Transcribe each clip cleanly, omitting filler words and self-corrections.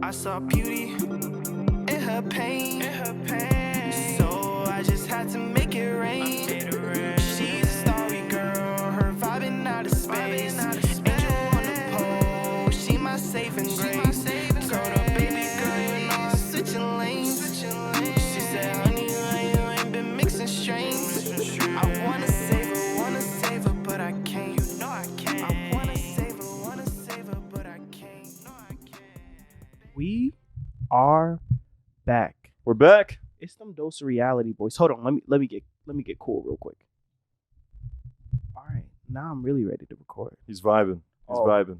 I saw beauty in her pain. So I just had to make it rain. She's a starry girl, her vibing out of space. Angel on the pole, she my saving grace. Told her, baby girl, you know I'm switching lanes. She said, honey, you ain't been mixing strains. I wanna save her, but I can't. You know I can't. I wanna save her, but I can't. No, I can't. We are back. We're back. It's them dose of reality, boys. Hold on, let me get cool real quick. All right, now I'm really ready to record. He's vibing. He's vibing.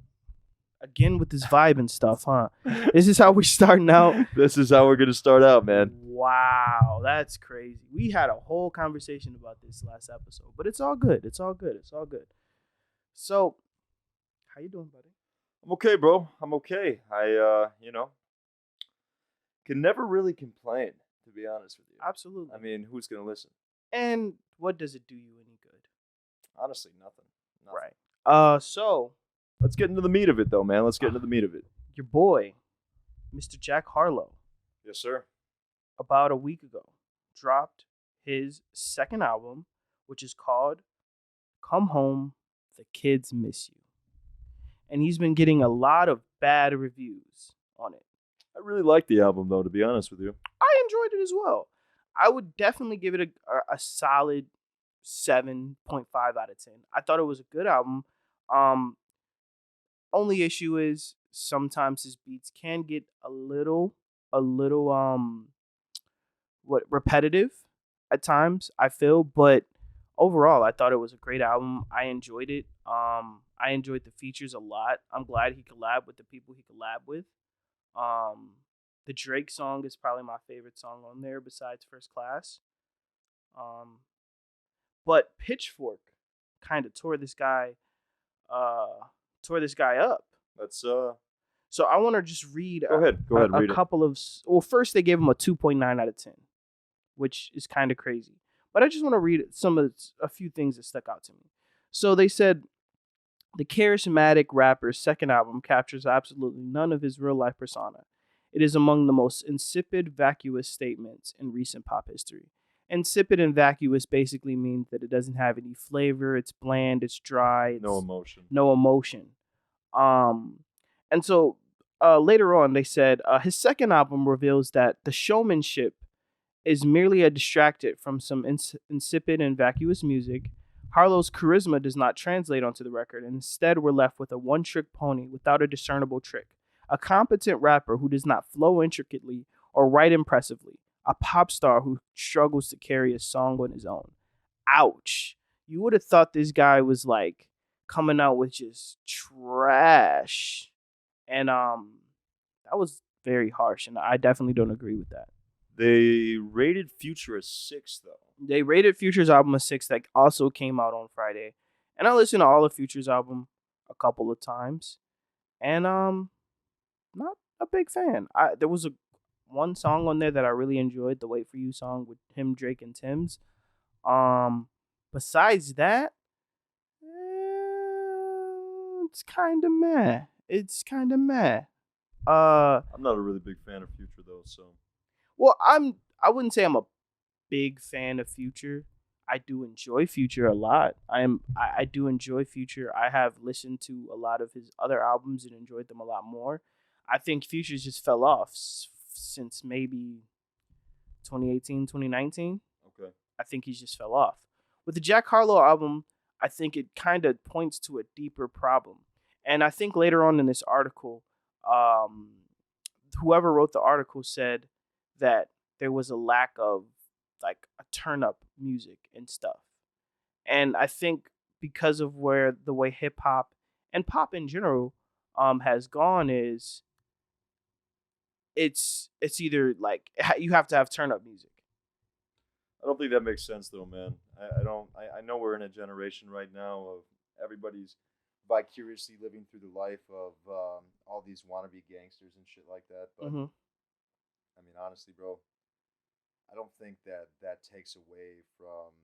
Again with this vibe and stuff, huh? This is how we're starting out. This is how we're gonna start out, man. Wow, that's crazy. We had a whole conversation about this last episode, but it's all good. It's all good. It's all good. So, how you doing, buddy? I'm okay, bro. I'm okay. I can never really complain, to be honest with you. Absolutely. I mean, who's gonna listen? And what does it do you any good? Honestly, nothing. Right. So Let's get into the meat of it, though, man. Let's get into the meat of it. your boy, Mr. Jack Harlow, Yes, sir. about a week ago, dropped his second album, which is called Come Home, The Kids Miss You. And he's been getting a lot of bad reviews on it. I really like the album, though, to be honest with you. I enjoyed it as well. I would definitely give it a solid 7.5 out of 10. I thought it was a good album. Only issue is sometimes his beats can get a little repetitive at times, I feel, but overall I thought it was a great album. I enjoyed it. I enjoyed the features a lot. I'm glad he collabed with the people he collabed with. The Drake song is probably my favorite song on there besides First Class. But Pitchfork kind of tore this guy up. Let's So I want to just read go ahead. Go ahead, read a it. couple of first they gave him a 2.9 out of 10, which is kind of crazy. But I just want to read a few things that stuck out to me. So they said the charismatic rapper's second album captures absolutely none of his real life persona. It is among the most insipid, vacuous statements in recent pop history. Insipid and vacuous basically means that it doesn't have any flavor. It's bland. It's dry. It's No emotion. No emotion. And so later on, they said his second album reveals that the showmanship is merely a distracted from some insipid and vacuous music. Harlow's charisma does not translate onto the record, and instead we're left with a one-trick pony without a discernible trick. A competent rapper who does not flow intricately or write impressively. A pop star who struggles to carry a song on his own. Ouch. You would have thought this guy was like coming out with just trash. And that was very harsh, and I definitely don't agree with that. They rated Future a 6, though. They rated Future's album a 6 that also came out on Friday. And I listened to all of Future's album a couple of times. And not a big fan. There was one song on there that I really enjoyed, the Wait For You song with him, Drake, and Tim's. Besides that, it's kind of meh. I'm not a really big fan of Future, though, so. Well, I wouldn't say I'm a big fan of Future. I do enjoy Future a lot. I do enjoy Future. I have listened to a lot of his other albums and enjoyed them a lot more. I think Future's just fell off since maybe 2018, 2019. Okay. I think he's just fell off. With the Jack Harlow album, I think it kind of points to a deeper problem. And I think later on in this article, whoever wrote the article said that there was a lack of like a turn up music and stuff. And I think because of the way hip hop and pop in general has gone is it's either like you have to have turn up music. I don't think that makes sense, though, man. I know we're in a generation right now of everybody's vicariously living through the life of all these wannabe gangsters and shit like that. But I mean, honestly, bro, I don't think that takes away from.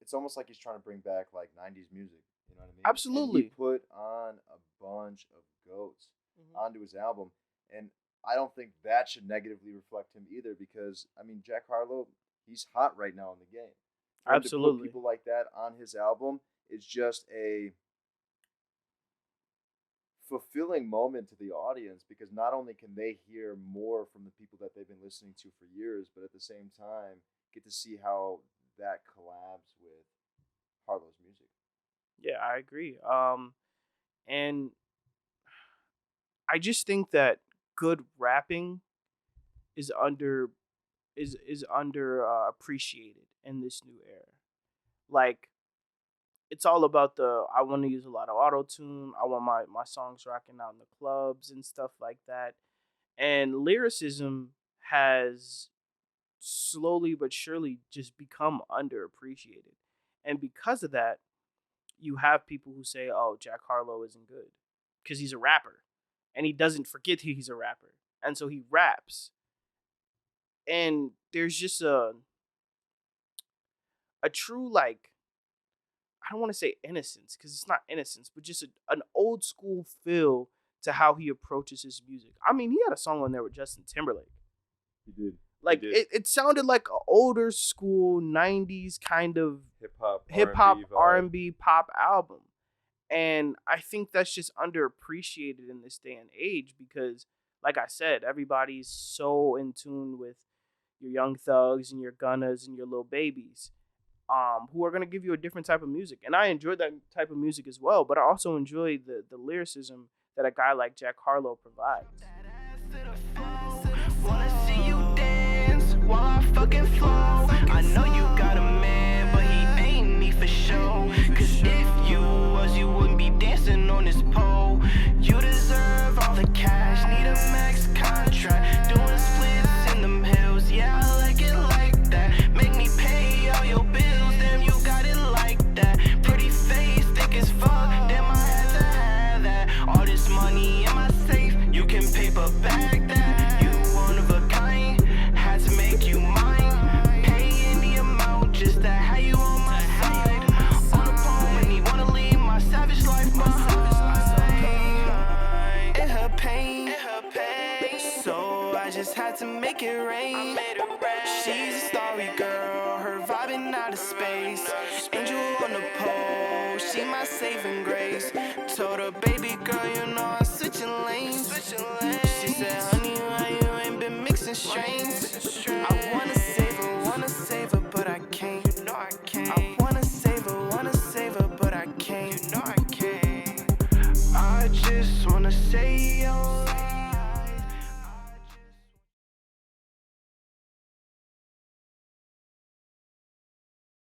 It's almost like he's trying to bring back like '90s music. You know what I mean? Absolutely. And he put on a bunch of goats onto his album, And I don't think that should negatively reflect him either, because I mean, Jack Harlow, he's hot right now in the game. For him to put Absolutely. people like that on his album is just a fulfilling moment to the audience, because not only can they hear more from the people that they've been listening to for years, but at the same time get to see how that collabs with Harlow's music. Yeah, I agree. And I just think that good rapping is under appreciated in this new era. Like, it's all about the I want to use a lot of auto tune. I want my songs rocking out in the clubs and stuff like that. And lyricism has slowly but surely just become underappreciated. And because of that, you have people who say, "Oh, Jack Harlow isn't good because he's a rapper." And he doesn't forget he's a rapper. And so he raps. And there's just a true, like, I don't want to say innocence because it's not innocence, but just an old school feel to how he approaches his music. I mean, he had a song on there with Justin Timberlake. He did. Like, it sounded like an older school 90s kind of Hip hop R&B R&B pop album. And I think that's just underappreciated in this day and age because, like I said, everybody's so in tune with your Young Thugs and your Gunnas and your Lil Babies, who are going to give you a different type of music. And I enjoy that type of music as well, but I also enjoy the lyricism that a guy like Jack Harlow provides. Wanna see you dance while I fucking flow. I know you got a man, but he ain't me for show. Cause if you was, you wouldn't be dancing on this pole. You deserve all the cash, need a max contract. Doing splits in them hills, yeah, I like it like that. Make me pay all your bills, damn, you got it like that. Pretty face, thick as fuck, damn, I had to have that. All this money in my safe, you can paper bag that. Had to make it rain. She's a starry girl, her vibing out of space. Angel on the pole, she my saving grace. Told her, baby girl, you know I'm switching lanes. She said, honey, why you ain't been mixing strains?